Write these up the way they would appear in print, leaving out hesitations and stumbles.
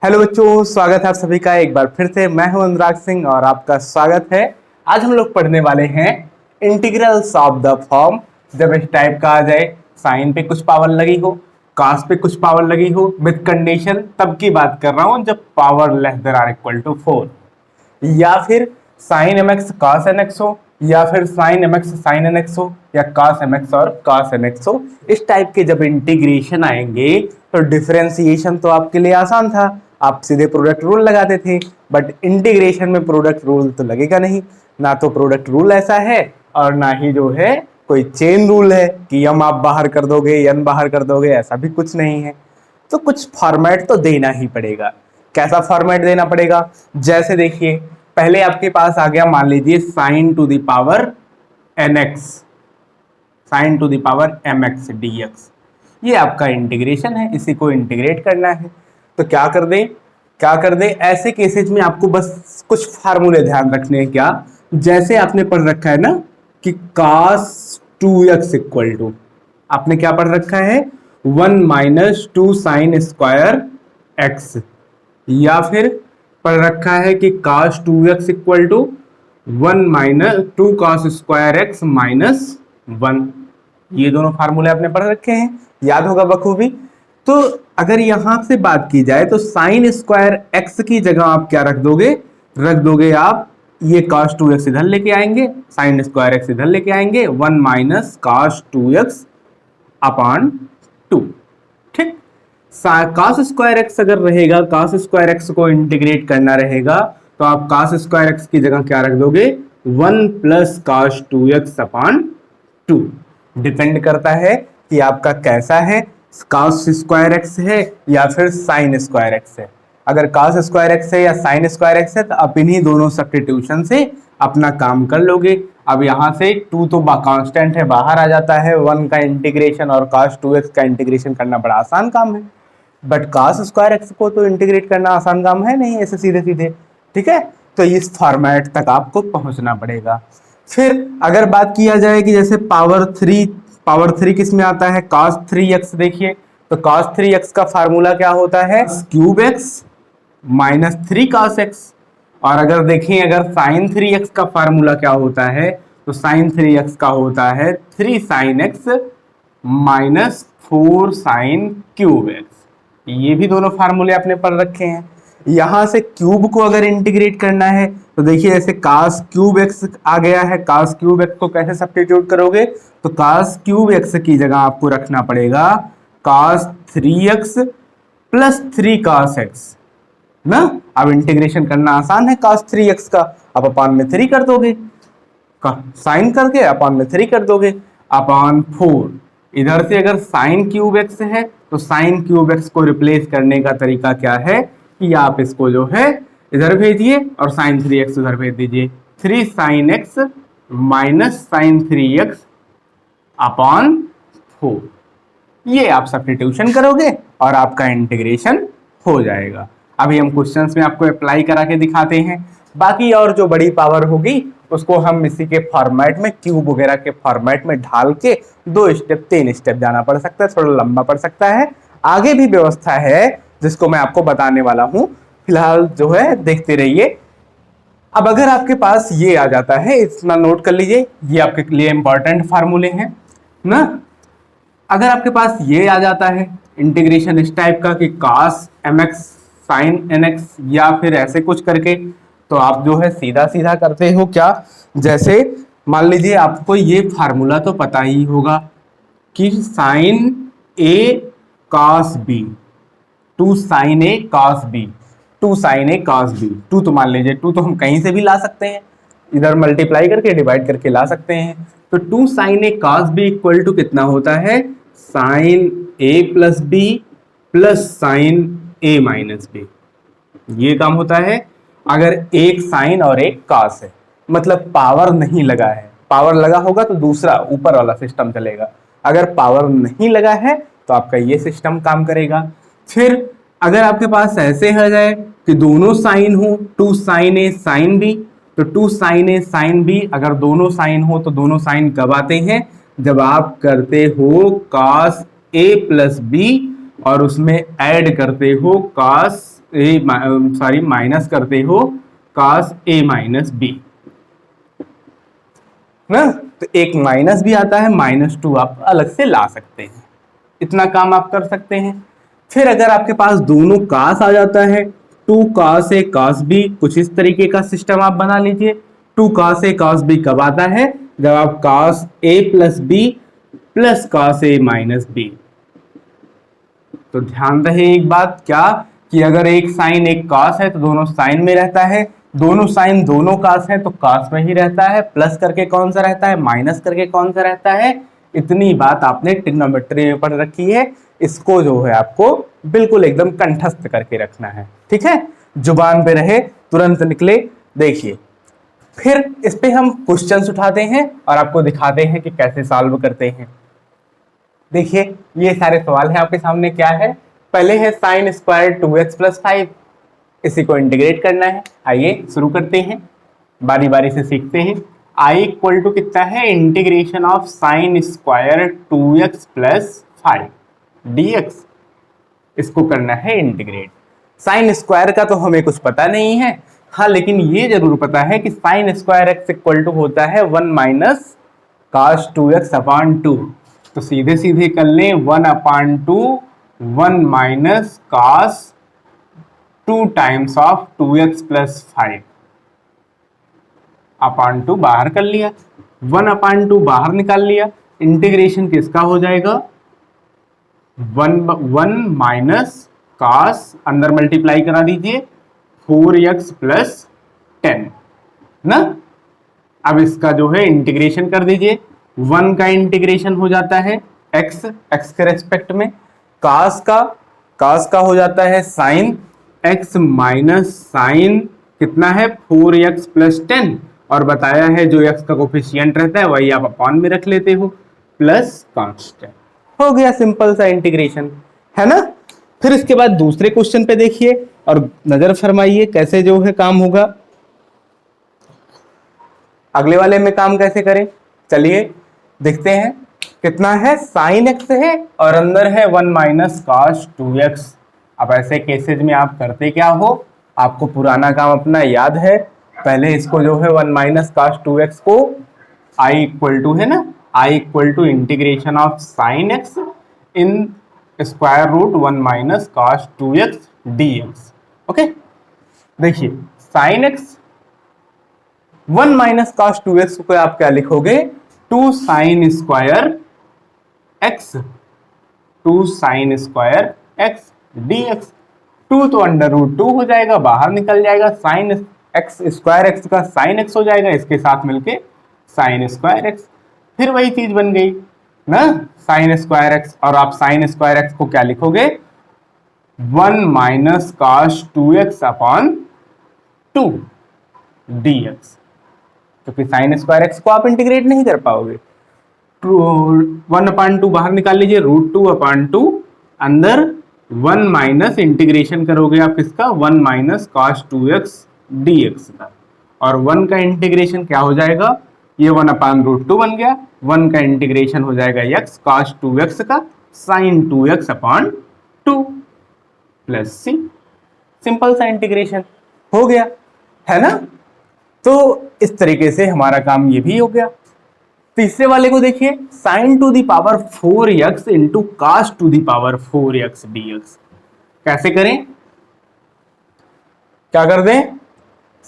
Hello बच्चों, स्वागत है आप सभी का एक बार फिर से। मैं हूं अनुराग सिंह और आपका स्वागत है। आज हम लोग पढ़ने वाले हैं इंटीग्रल्स ऑफ द फॉर्म। जब इस टाइप का आ जाए, साइन पे कुछ पावर लगी हो, कॉस पे कुछ पावर लगी हो विद कंडीशन, तब की बात कर रहा हूं जब power less than or equal to 4, या फिर sine m x cos n x हो, या फिर sine m x sine n x हो, या कॉस एम एक्स और कॉस एन एक्स हो। इस टाइप के जब इंटीग्रेशन आएंगे तो डिफरेंशिएशन तो आपके लिए आसान था, आप सीधे प्रोडक्ट रूल लगाते थे। बट इंटीग्रेशन में प्रोडक्ट रूल तो लगेगा नहीं, ना तो प्रोडक्ट रूल ऐसा है और ना ही जो है कोई चेन रूल है कि यम आप बाहर कर दोगे यन बाहर कर दोगे, ऐसा भी कुछ नहीं है। तो कुछ फॉर्मेट तो देना ही पड़ेगा। कैसा फॉर्मेट देना पड़ेगा? जैसे देखिए, पहले आपके पास आ गया, मान लीजिए sine to the power n x, sine to the power m x d x. ये आपका इंटीग्रेशन है, इसी को इंटीग्रेट करना है। तो क्या कर दे ऐसे केसेस में आपको बस कुछ फार्मूले ध्यान रखने हैं। क्या? जैसे आपने पढ़ रखा है ना कि cos 2x इक्वल टू, आपने क्या पढ़ रखा है, 1 माइनस 2 साइन स्क्वायर एक्स, या फिर पढ़ रखा है कि cos 2x equal to 1 minus 2 cos square x minus 1। ये दोनों फार्मूले आपने पढ़ रखे हैं, याद होगा बखूबी। तो अगर यहां से बात की जाए तो साइन स्क्वायर एक्स की जगह आप क्या रख दोगे आप ये cos 2x इधर लेके आएंगे, साइन स्क्वायर एक्स इधर लेके आएंगे, 1 माइनस cos 2x अपॉन 2। ठीक, cos स्क्वायर एक्स अगर रहेगा, cos स्क्वायर एक्स को इंटीग्रेट करना रहेगा तो आप cos स्क्वायर एक्स की जगह क्या रख दोगे, 1 plus cos 2x upon 2। Depend करता है कि आपका कैसा है, cos स्क्वायर एक्स है या फिर साइन स्क्वायर एक्स है। अगर cos स्क्वायर एक्स है या साइन स्क्वायर एक्स है तो आप इन्हीं दोनों सब्स्टिट्यूशन से अपना काम कर लोगे। अब यहाँ से 2 तो कांस्टेंट है, बाहर आ जाता है, 1 का इंटीग्रेशन और cos 2x का इंटीग्रेशन करना बड़ा आसान काम है। बट cos स्क्वायर एक्स को तो इंटीग्रेट करना आसान काम है नहीं, ऐसे सीधे सीधे। ठीक है, तो इस फॉर्मेट तक आपको पहुंचना पड़ेगा। फिर अगर बात किया जाए कि जैसे पावर थ्री किस में आता है, cos 3x। देखिए तो cos 3x का फार्मूला क्या होता है, cube x minus 3 cos x। और अगर देखें, अगर sin 3x का फार्मूला क्या होता है, तो sin 3x का होता है 3 sin x minus 4 sin cube x। ये भी दोनों फार्मूले आपने पढ़ रखे हैं। यहां से क्यूब को अगर इंटीग्रेट करना है तो देखिए ऐसे cos क्यूब x आ गया है, cos क्यूब x को कैसे सब्स्टिट्यूट करोगे, तो cos क्यूब x की जगह आपको रखना पड़ेगा cos 3x plus 3 cos x ना। अब इंटीग्रेशन करना आसान है, cos 3x का अब अपॉन में 3 कर दोगे, साइन करके अपॉन में 3 कर दोगे, अपॉन 4। इधर से अगर साइन क्यूब एक्स है तो साइन क्यूब एक्स को रिप्लेस करने का तरीका क्या है कि आप इसको जो है इधर भेजिए और साइन 3x उधर भेज दीजिए, 3 sine x minus sine 3x upon 4। ये आप सब्स्टिट्यूशन करोगे और आपका इंटीग्रेशन हो जाएगा। अभी हम क्वेश्चंस में आपको अप्लाई करा के दिखाते हैं। बाकी और जो बड़ी पावर होगी उसको हम इसी के फॉर्मेट में, क्यूब वगैरह के फॉर्मेट में ढाल के 2 स्टेप 3 स्टेप जाना पड़ सकता है, थोड़ा लंबा पड़ सकता है। आगे भी व्यवस्था है जिसको मैं आपको बताने वाला हूं, फिलहाल जो है देखते रहिए। अब अगर आपके पास ये आ जाता है, इतना नोट कर लीजिए, ये आपके लिए इंपॉर्टेंट फार्मूले हैं ना। अगर आपके पास ये आ जाता है इंटीग्रेशन इस टाइप का कि cos mx sin nx या फिर ऐसे कुछ करके, तो आप जो है सीधा सीधा करते हो क्या, जैसे मान लीजिए आपको ये फार्मूला तो पता ही होगा कि sin a cos b, 2 sin a cos b, 2 sin a cos b। 2 तो मान लीजिए 2 तो हम कहीं से भी ला सकते हैं, इधर मल्टीप्लाई करके डिवाइड करके ला सकते हैं। तो 2 sin a cos b equal to कितना होता है, sin a plus b plus sin a minus b। ये काम होता है अगर एक साइन और एक cos है, मतलब पावर नहीं लगा है। पावर लगा होगा तो दूसरा ऊपर वाला सिस्टम चलेगा, अगर पावर नहीं लगा है तो आपका ये सिस्टम काम करेगा। फिर अगर आपके पास ऐसे हो जाए कि दोनों साइन हो, 2 sin a sin b, तो 2 sin a sin b, अगर दोनों साइन हो तो दोनों साइन कब आते हैं, जब आप करते हो cos a प्लस b और उसमें ऐड करते हो cos सॉरी माइनस करते हो cos a माइनस बी ना, तो एक माइनस भी आता है, -2 आप अलग से ला सकते हैं, इतना काम आप कर सकते हैं। फिर अगर आपके पास दोनों कास आ जाता है, 2 cos a cos b, कुछ इस तरीके का सिस्टम आप बना लीजिए। 2 cos a cos b कब आता है, जब आप cos a plus B plus cos a minus B. तो ध्यान रहे एक बात क्या, कि अगर एक साइन एक कॉस है तो दोनों साइन में रहता है, दोनों साइन दोनों कॉस है तो कॉस में ही रहता है, प्लस करके कौन सा रहता है, माइनस करके कौन सा रहता है। इतनी बात आपने ट्रिग्नोमेट्री में पढ़ रखी है, इसको जो है आपको बिल्कुल एकदम कंठस्थ करके रखना है, ठीक है, जुबान पे रहे, तुरंत निकले। देखिए फिर इस पे हम क्वेश्चंस उठाते हैं और आपको दिखाते हैं कि कैसे सॉल्व करते हैं। देखिए ये सारे सवाल हैं आपके सामने, क्या है, पहले है साइन स्क्वायर 2x प्लस 5, इसी को इंटीग्रेट करना है। आइए शुरू करते हैं, बारी बारी से सीखते हैं। i इक्वल टू कितना है, integration of sine square 2x plus 5 dx, इसको करना है इंटीग्रेट। साइन स्क्वायर का तो हमें कुछ पता नहीं है, हाँ लेकिन ये जरूर पता है कि sine square x equal to होता है 1 माइनस cos 2x अपॉन 2, तो सीधे सीधे कर लें 1 upon 2 1 minus cos 2 times of 2x plus 5 upon 2 बाहर कर लिया, 1 अपॉन 2 बाहर निकाल लिया, इंटीग्रेशन किसका हो जाएगा, 1 माइनस cos, अंदर मल्टीप्लाई करा दीजिए 4x प्लस 10 ना। अब इसका जो है इंटीग्रेशन कर दीजिए, 1 का इंटीग्रेशन हो जाता है x के रेस्पेक्ट में, cos का हो जाता है साइन x माइनस साइन कितना है 4x प्लस 10, और बताया है जो x का कोफिशिएंट रहता है वही आप अपॉन में रख लेते हो, प्लस कांस्टेंट, हो गया सिंपल सा इंटीग्रेशन, है ना। फिर इसके बाद दूसरे क्वेश्चन पे देखिए और नजर फरमाइए कैसे जो है काम होगा, अगले वाले में काम कैसे करें, चलिए देखते हैं। कितना है, साइन x है और अंदर है 1 माइनस cos 2x। अब ऐसे केसेज में आप करते क्या हो, आपको पुराना काम अपना याद है, पहले इसको जो है 1 माइनस cos 2x को i इक्वल टू है ना, i equal to integration of sine x in square root 1 minus cos 2x dx। Okay देखिए sine x 1 minus cos 2x को आप क्या लिखोगे, 2 sine square x, 2 sine square x dx। 2 तो under root 2 हो जाएगा, बाहर निकल जाएगा, साइन x स्क्वायर x का साइन x हो जाएगा, इसके साथ मिलके साइन स्क्वायर x, फिर वही चीज बन गई ना, साइन स्क्वायर x, और आप साइन स्क्वायर x को क्या लिखोगे, 1 minus cos 2x upon 2 dx, क्योंकि साइन स्क्वायर x को आप इंटीग्रेट नहीं कर पाओगे। 1 अपॉन 2 बाहर निकाल लीजिए, रूट 2 अपॉन 2, अंदर 1 माइनस इंटीग्रेशन करोगे आप इसका 1 माइनस cos 2x dx का, और 1 का इंटीग्रेशन क्या हो जाएगा, ये 1 अपॉन रूट 2 बन गया, 1 का इंटीग्रेशन हो जाएगा x cos 2x का sin 2x upon 2 plus c, simple सा इंटीग्रेशन हो गया, है ना। तो इस तरीके से हमारा काम ये भी हो गया। तीसरे वाले को देखिए, sin to the power 4x into cos to the power 4x dx, कैसे करें, क्या कर दें,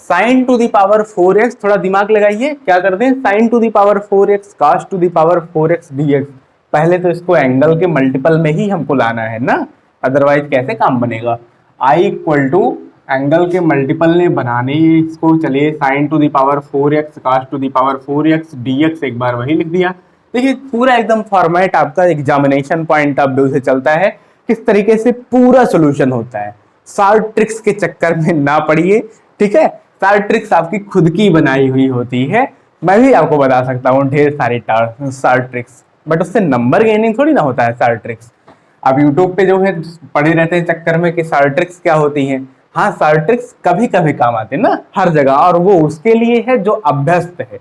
sin to the power 4x, थोड़ा दिमाग लगाइए, क्या कर दें, sin to the power 4x cos to the power 4x dx। पहले तो इसको एंगल के मल्टीपल में ही हमको लाना है ना, अदरवाइज कैसे काम बनेगा। i इक्वल टू एंगल के मल्टीपल ने बनाने इसको, चलिए sin to the power 4x cos to the power 4x dx, एक बार वही लिख दिया। देखिए पूरा एकदम फॉर्मेट आपका एग्जामिनेशन पॉइंट ऑफ व्यू से चलता है, किस तरीके से पूरा सोल्यूशन होता है, सारे ट्रिक्स के चक्कर में ना पड़िए, ठीक है, सारी ट्रिक्स आपकी खुद की बनाई हुई होती है, मैं भी आपको बता सकता हूँ ढेर सारी सारे ट्रिक्स, बट उससे नंबर गेनिंग थोड़ी ना होता है सारे ट्रिक्स। आप यूट्यूब पे जो है पढ़े रहते हैं चक्कर में कि सारे ट्रिक्स क्या होती हैं, हाँ सारे ट्रिक्स कभी कभी काम आते हैं ना हर जगह, और वो उसके लिए है जो अभ्यस्त है,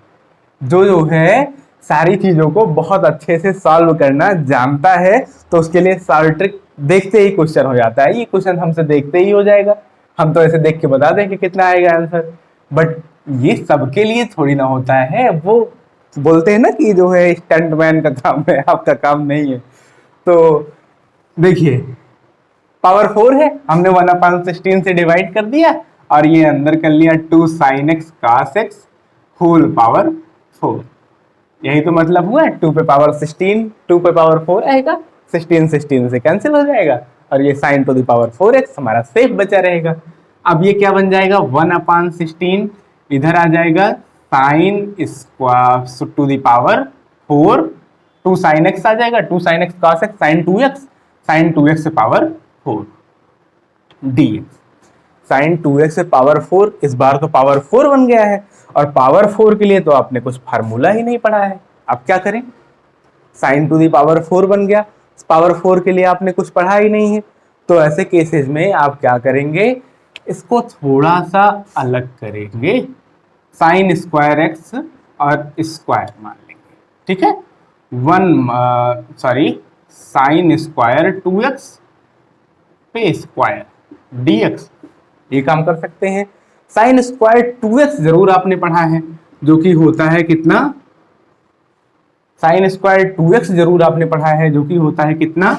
जो है सारी चीजों को बहुत अच्छे से सॉल्व करना जानता है, तो उसके लिए सारे ट्रिक देखते ही क्वेश्चन हो जाता है, ये क्वेश्चन हमसे देखते ही हो जाएगा, हम तो ऐसे देख के बता दें कि कितना आएगा आंसर, बट ये सबके लिए थोड़ी ना होता है। वो बोलते हैं ना कि जो है स्टंटमैन का काम है, आपका काम नहीं है। तो देखिए पावर 4 है, हमने 1/16 से डिवाइड कर दिया और ये अंदर कर लिया 2 sin x cos x whole power 4। यही तो मतलब हुआ, 2 पे पावर 16, 2 पे पावर 4 आएगा, 16 से कैंसिल हो जाएगा और ये sin to the power 4x हमारा सेफ बचा रहेगा। अब ये क्या बन जाएगा, 1/16 इधर आ जाएगा sin square to the power 4, 2 sin x आ जाएगा, 2 sin x cos x sin 2x से पावर 4 dx। sin 2x से पावर 4 इस बार तो पावर 4 बन गया है, और पावर 4 के लिए तो आपने कुछ फार्मूला ही नहीं पढ़ा है। अब क्या करें, sin टू दी पावर 4 बन गया, पावर 4 के लिए आपने कुछ पढ़ा ही नहीं है। तो ऐसे केसेस में आप क्या करेंगे, इसको थोड़ा सा अलग करेंगे, sin स्क्वायर एक्स और स्क्वायर मान लेंगे, ठीक है। sin स्क्वायर 2x पे स्क्वायर dx, ये काम कर सकते हैं। sin स्क्वायर 2x जरूर आपने पढ़ा है, जो कि होता है कितना, sin स्क्वायर 2x जरूर आपने पढ़ा है, जो कि होता है कितना,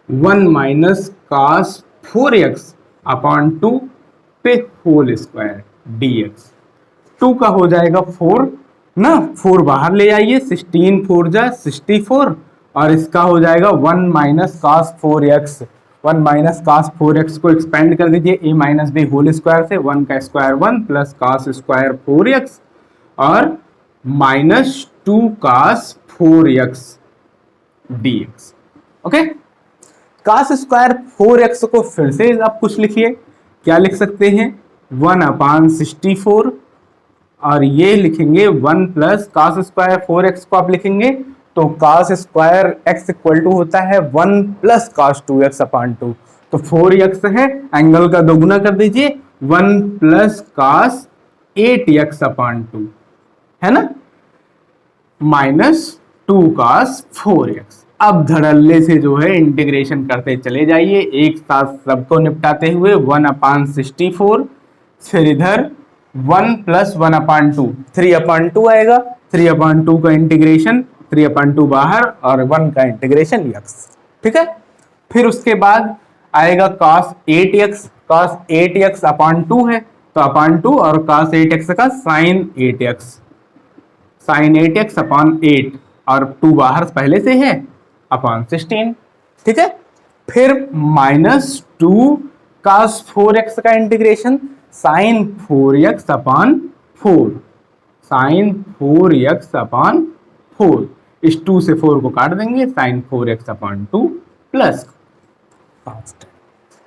1 माइनस cos 4x अपॉन 2 पे होल स्क्वायर dx। 2 का हो जाएगा 4 ना, 4 बाहर ले आइए, 16 4 जा 64, और इसका हो जाएगा 1 minus cos 4x, 1 minus cos 4x को एक्सपेंड कर दीजिए a minus b whole square से, 1 का square 1 plus cos square 4x और minus 2 cos 4x dx। Okay, cos square 4x को फिर से आप कुछ लिखिए, क्या लिख सकते हैं, 1/64, और ये लिखेंगे 1 प्लस cos स्क्वायर 4x को आप लिखेंगे तो cos square x equal to होता है 1 प्लस cos 2x अपॉन 2, तो 4x है, एंगल का दोगुना कर दीजिए, 1 प्लस cos 8x अपॉन 2 है ना, माइनस 2 cos 4x। अब धड़ल्ले से जो है इंटीग्रेशन करते चले जाइए, एक साथ सबको निपटाते हुए, 1/64, फिर इधर 1 प्लस 1/2, 3/2 आएगा, 3/2 का इंटीग्रेशन, 3/2 बाहर और 1 का इंटीग्रेशन x, ठीक है। फिर उसके बाद आएगा cos 8x अपॉन 2 है, तो अपॉन 2 और cos 8x का sin 8x अपॉन 8, और 2 बाहर पहले से है, अपॉन 16, ठीक है। फिर माइनस 2 cos 4x का integration, sin 4x upon 4, sin 4x upon 4, इस 2 से 4 को काट देंगे, sin 4x अपॉन 2 प्लस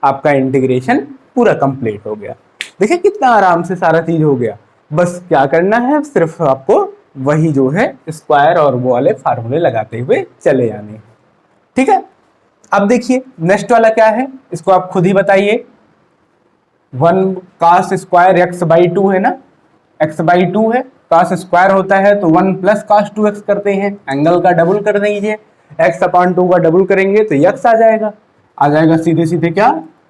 आपका इंटीग्रेशन पूरा कंप्लीट हो गया। देखिए कितना आराम से सारा चीज हो गया, बस क्या करना है, सिर्फ आपको वही जो है स्क्वायर और वो वाले फार्मूले लगाते हुए चले जाने, ठीक है। अब देखिए नेक्स्ट वाला क्या है, इसको आप खुद ही बताइए। 1 cos स्क्वायर x/2 है ना, x/2 है, cos स्क्वायर होता है तो 1 प्लस cos 2x करते हैं, एंगल का डबल कर दीजिए, x अपॉन 2 का डबल करेंगे तो x आ जाएगा सीधे सीधे क्या,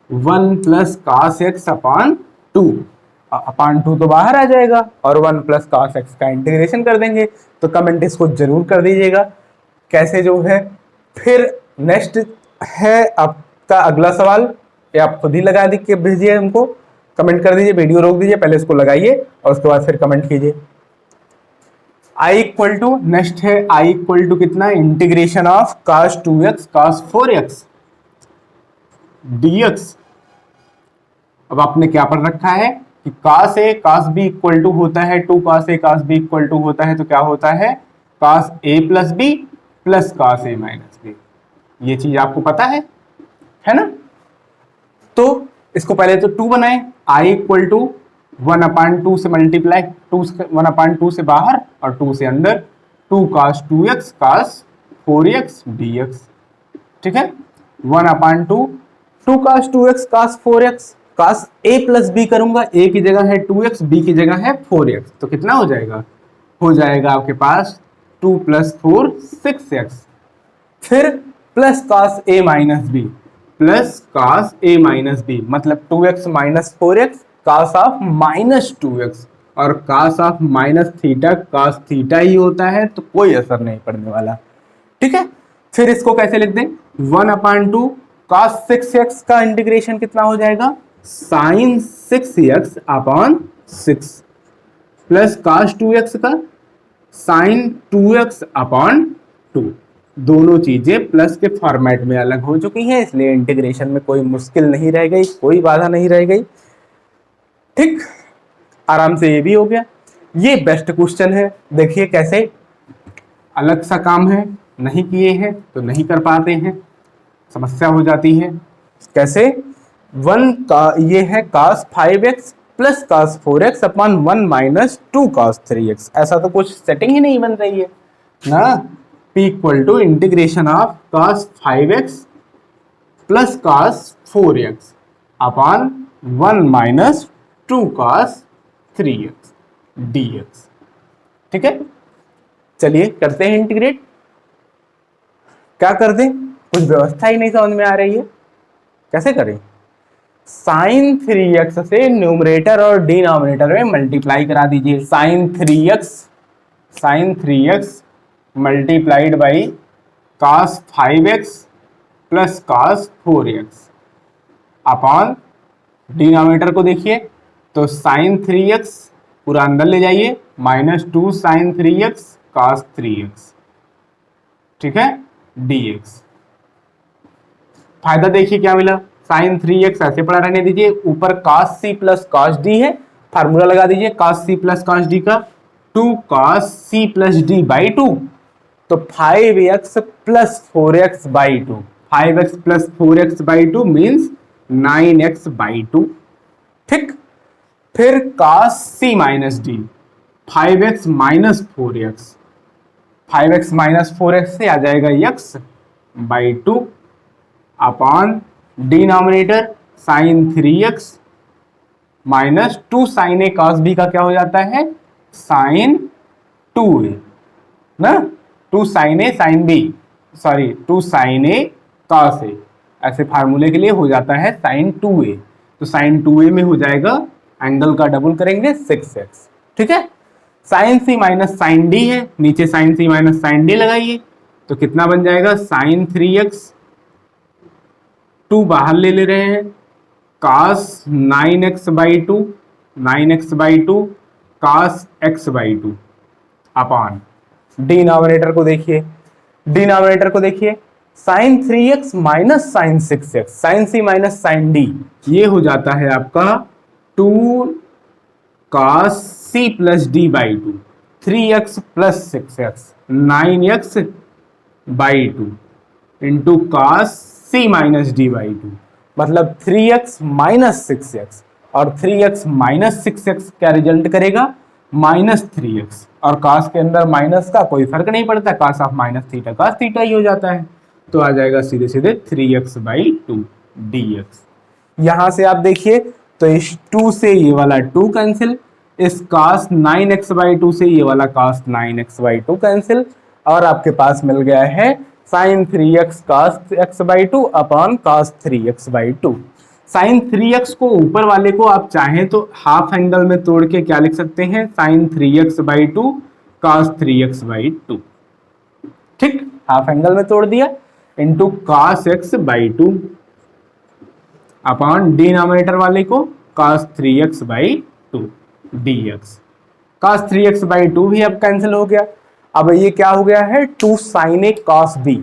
1 plus cos x upon 2, upon 2 तो बाहर आ जाएगा, और 1 प्लस cos x का इंटीग्रेशन कर देंगे। तो कमेंट इसको जरूर कर दीजिएगा कैसे जो है। फिर नेक्स्ट है आपका अगला सवाल, ये आप खुद ही लगा के भेजिए, हमको कमेंट कर दीजिए, वीडियो रोक दीजिए, पहले इसको लगाइए और उसके बाद फिर कमेंट कीजिए। I इक्वल टू, नेक्स्ट है I इक्वल टू कितना, integration of cos 2x cos 4x dx। अब आपने क्या पढ़ रखा है कि cos a cos b equal to होता है 2 cos a cos b equal to होता है, तो क्या होता है cos a plus b plus cos a minus b, ये चीज आपको पता है ना। तो इसको पहले तो 2 बनाए, I इक्वल टू 1/2 से मल्टीप्लाई, 1/2 से बाहर और 2 से अंदर, 2 cos 2x cos 4x dx, ठीक है। 1/2, 2 cos 2x cos 4x, cos a plus b करूंगा, a की जगह है 2x, b की जगह है 4x, तो कितना हो जाएगा, हो जाएगा आपके पास 2 प्लस 4 6x, फिर plus cos a minus b, plus cos a minus b, मतलब 2x minus 4x cos of minus 2x, और cos of minus theta cos theta ही होता है, तो कोई असर नहीं पड़ने वाला। ठीक है, फिर इसको कैसे लिख दें, 1/2 cos 6x का इंटीग्रेशन कितना हो जाएगा, sin 6x upon 6, plus cos 2x का sin 2x अपॉन 2। दोनों चीजें प्लस के फॉर्मेट में अलग हो चुकी हैं, इसलिए इंटीग्रेशन में कोई मुश्किल नहीं रह गई, कोई बाधा नहीं रह गई। ठीक, आराम से ये भी हो गया। ये बेस्ट क्वेश्चन है, देखिए कैसे अलग सा काम है, नहीं किए हैं तो नहीं कर पाते हैं, समस्या हो जाती है। कैसे, 1 का ये है cos 5x plus cos 4x upon 1 minus 2 cos 3x, ऐसा तो कुछ सेटिंग ही नहीं बन रही है ना। P equal to integration of cos 5x plus cos 4x upon 1 minus 2 cos 3x dx। ठीक है, चलिए करते हैं इंटीग्रेट। क्या कर दें, कुछ व्यवस्था ही नहीं समझ में आ रही है, कैसे करें। sin 3x से न्यूमरेटर और डिनोमिनेटर में मल्टीप्लाई करा दीजिए, sin 3x multiplied by cos 5x plus cos 4x upon denominator को देखिए, तो sin 3x पूरा अंदर ले जाइए, minus 2 sin 3x cos 3x, ठीक है, dx। फायदा देखिए क्या मिला, sin 3x ऐसे पड़ा रहने दीजिए, ऊपर cos c plus cos d है, फार्मूला लगा दीजिए cos c plus cos d का, 2 cos c plus d by 2, तो 5x plus 4x by 2, 5x plus 4x by 2 means 9x by 2। ठीक, फिर cos c minus d, 5x minus 4x, 5x minus 4x से आ जाएगा x by 2 upon denominator sin 3x minus 2 sin a cos b का क्या हो जाता है, sin 2a ना, 2 sin a sin b, sorry 2 sin a cos a, ऐसे फार्मूले के लिए हो जाता है sin 2a, तो sin 2a में हो जाएगा, एंगल का डबल करेंगे 6x। ठीक है, sin c minus sin d है, नीचे sin c minus sin d लगाइए, तो कितना बन जाएगा, sin 3x, 2 बाहर ले रहे हैं, cos 9x by 2, 9x by 2 cos x by 2 upon denominator को देखिए, डिनोमिनेटर को देखिए, sin 3x minus sin 6x, sin c minus sin d, ये हो जाता है आपका 2 cos c plus d by 2, 3x plus 6x, 9x by 2 into cos c minus d by 2, मतलब 3x माइनस 6x, और 3x माइनस 6x क्या result करेगा, minus 3x, और cos के अंदर माइनस का कोई फर्क नहीं पड़ता, cos of minus theta cos theta ही हो जाता है, तो आ जाएगा सीधे सीधे 3x बाई 2 dx। यहां से आप देखिए, तो इस 2 से ये वाला 2 कैंसिल, इस cos 9x बाई 2 से ये वाला cos 9x बाई 2 कैंसिल, और आपके पास मिल गया है sin 3x cos x by 2 upon cos 3x by 2। sin 3x को ऊपर वाले को आप चाहें तो हाफ एंगल में तोड़ के क्या लिख सकते हैं, sin 3x by 2 cos 3x by 2। ठीक, हाफ एंगल में तोड़ दिया, into cos x by 2 upon denominator वाले को cos 3x by 2 dx। cos 3x by 2 भी अब कैंसिल हो गया। अब ये क्या हो गया है, 2 sin a cos b,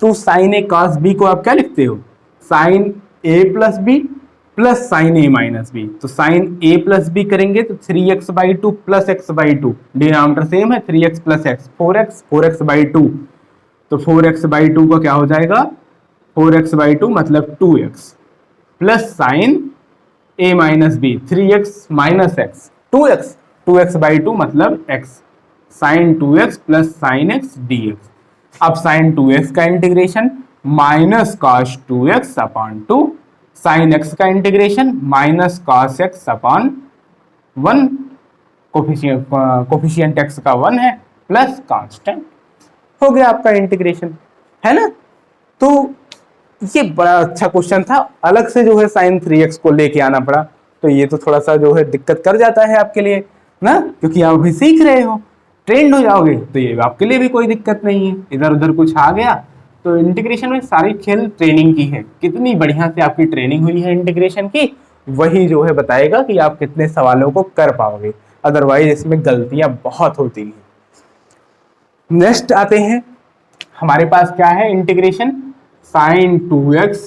2 sin a cos b को आप क्या लिखते हो, sin a plus b plus sin a minus b, तो sin a प्लस b करेंगे तो 3x by 2 plus x by 2, denominator same है, 3x plus x 4x, 4x by 2, तो 4x बाई 2 का क्या हो जाएगा, 4x बाई 2 मतलब 2x plus sin a minus b, 3x minus x, 2x, 2x by 2 मतलब x, sin 2x plus sin x dx। अब sin 2x का integration minus cos 2x upon 2, sin x का integration minus cos x upon 1, coefficient x का 1 है, plus constant, हो गया आपका integration, है ना। तो ये बड़ा अच्छा क्वेश्चन था, अलग से जो है साइन 3x को लेके आना पड़ा, तो ये तो थोड़ा सा जो है दिक्कत कर जाता है आपके लिए ना, क्योंकि आप अभी सीख रहे हो, ट्रेंड हो जाओगे तो ये आपके लिए भी कोई दिक्कत नहीं है, इधर उधर कुछ आ गया। तो इंटीग्रेशन में सारी खेल ट्रेनिंग की है, कितनी बढ़िया से आपकी ट्रेनिंग हुई है इंटीग्रेशन की, वही जो है बताएगा कि आप कितने सवालों को कर पाओगे, अदरवाइज इसमें गलतियां बहुत होती हैं। नेक्स्ट आते हैं, हमारे पास क्या है integration, sign 2x,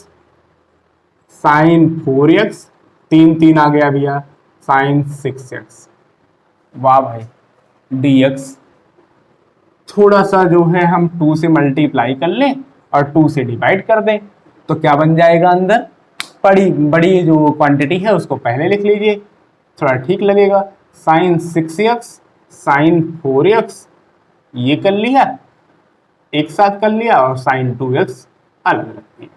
sign 4x, 3 आ गया भैया, साइन 6x, वाह भाई, dx। थोड़ा सा जो है हम 2 से मल्टीप्लाई कर लें और 2 से डिवाइड कर दें, तो क्या बन जाएगा अंदर, बड़ी बड़ी जो क्वांटिटी है उसको पहले लिख लीजिए, थोड़ा ठीक लगेगा। साइन 6x, साइन 4x ये कर लिया, एक साथ कर लिया, और साइन 2x अलग रख दिया।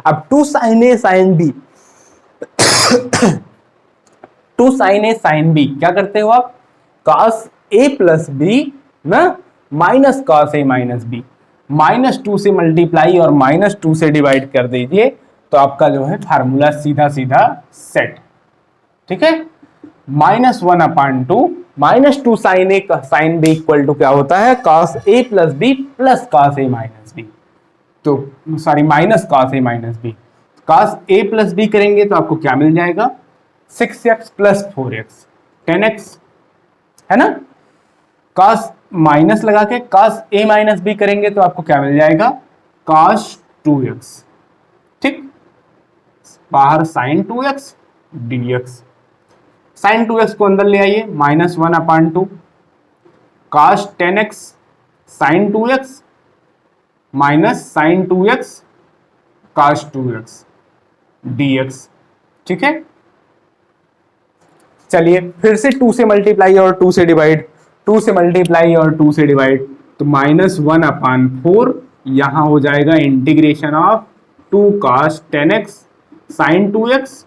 अब 2 साइन ए साइन बी 2 साइन ए साइन बी क्या करते हो आप, cos a प्लस बी ना minus cos a minus b, -2 से मल्टीप्लाई और -2 से डिवाइड कर दीजिए, तो आपका जो है फार्मूला सीधा सीधा सेट, ठीक है। -1/2 -2 sine A sine B equal to क्या होता है, cos a plus B plus cos a minus B, तो sorry minus cos a minus B, cos a plus B करेंगे तो आपको क्या मिल जाएगा, 6x प्लस 4x 10x, है ना। cos माइनस लगा के cos a माइनस बी करेंगे तो आपको क्या मिल जाएगा, cos 2x, ठीक, बाहर sin 2x dx, sin 2x को अंदर ले आइए, -1/2 cos 10x sin 2x minus sin 2x cos 2x dx, ठीक है। चलिए फिर से 2 से मल्टीप्लाई और 2 से डिवाइड, 2 से मल्टीप्लाई और 2 से डिवाइड, तो -1/4 यहां हो जाएगा integration of 2 cos 10x sin 2x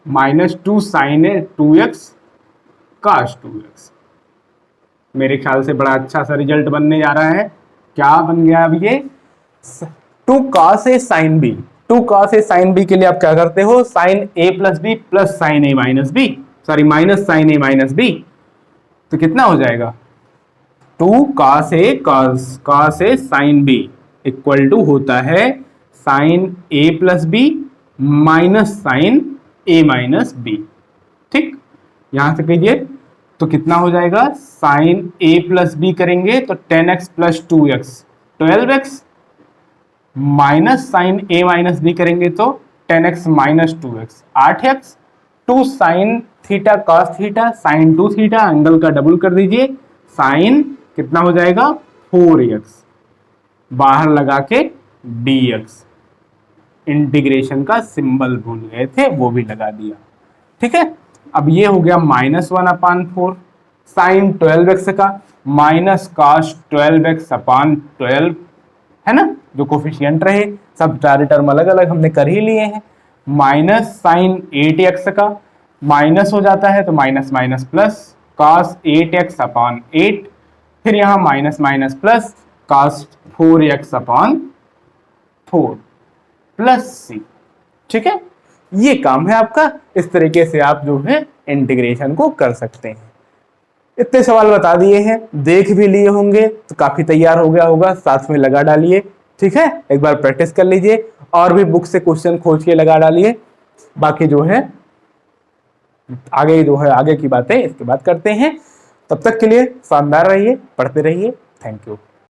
-2 sin 2x cos 2x। मेरे ख्याल से बड़ा अच्छा सा रिजल्ट बनने जा रहा है। क्या बन गया अब ये, 2 cos a sin b, 2 cos a sin b के लिए आप क्या करते हो, sin a plus B plus sin a minus b, sorry minus sin a minus B, तो कितना हो जाएगा, 2 cos a sin b equal to होता है sin a plus b minus sin a minus b, ठीक। यहां से कीजिए तो कितना हो जाएगा, sin a प्लस बी करेंगे तो 10x plus 2x 12x, minus sin a minus b करेंगे तो 10x minus 2x 8x, 2 sin theta cos theta sin 2 theta, angle का डबल कर दीजिए, sin कितना हो जाएगा 4x, बाहर लगा के dx, इंटीग्रेशन का सिंबल भूल गए थे वो भी लगा दिया, ठीक है। अब ये हो गया -1/4 साइन 12x का माइनस cos 12x/12, है ना, जो कोफिशिएंट रहे, सब सारे टर्म अलग अलग हमने कर ही लिए हैं, माइनस साइन 8x का माइनस हो जाता है तो minus minus plus cos 8x/8, फिर यहाँ minus minus plus cos 4x/4 plus c, ठीक है। ये काम है आपका, इस तरीके से आप जो है इंटीग्रेशन को कर सकते हैं। इतने सवाल बता दिए हैं, देख भी लिए होंगे तो काफी तैयार हो गया होगा, साथ में लगा डालिए, ठीक है, एक बार प्रैक्टिस कर लीजिए, और भी बुक से क्वेश्चन खोज के लगा डालिए। बाकी जो है आगे की बातें इसके बाद करते हैं, तब तक के लिए शानदार रहिए, पढ़ते रहिए, थैंक यू।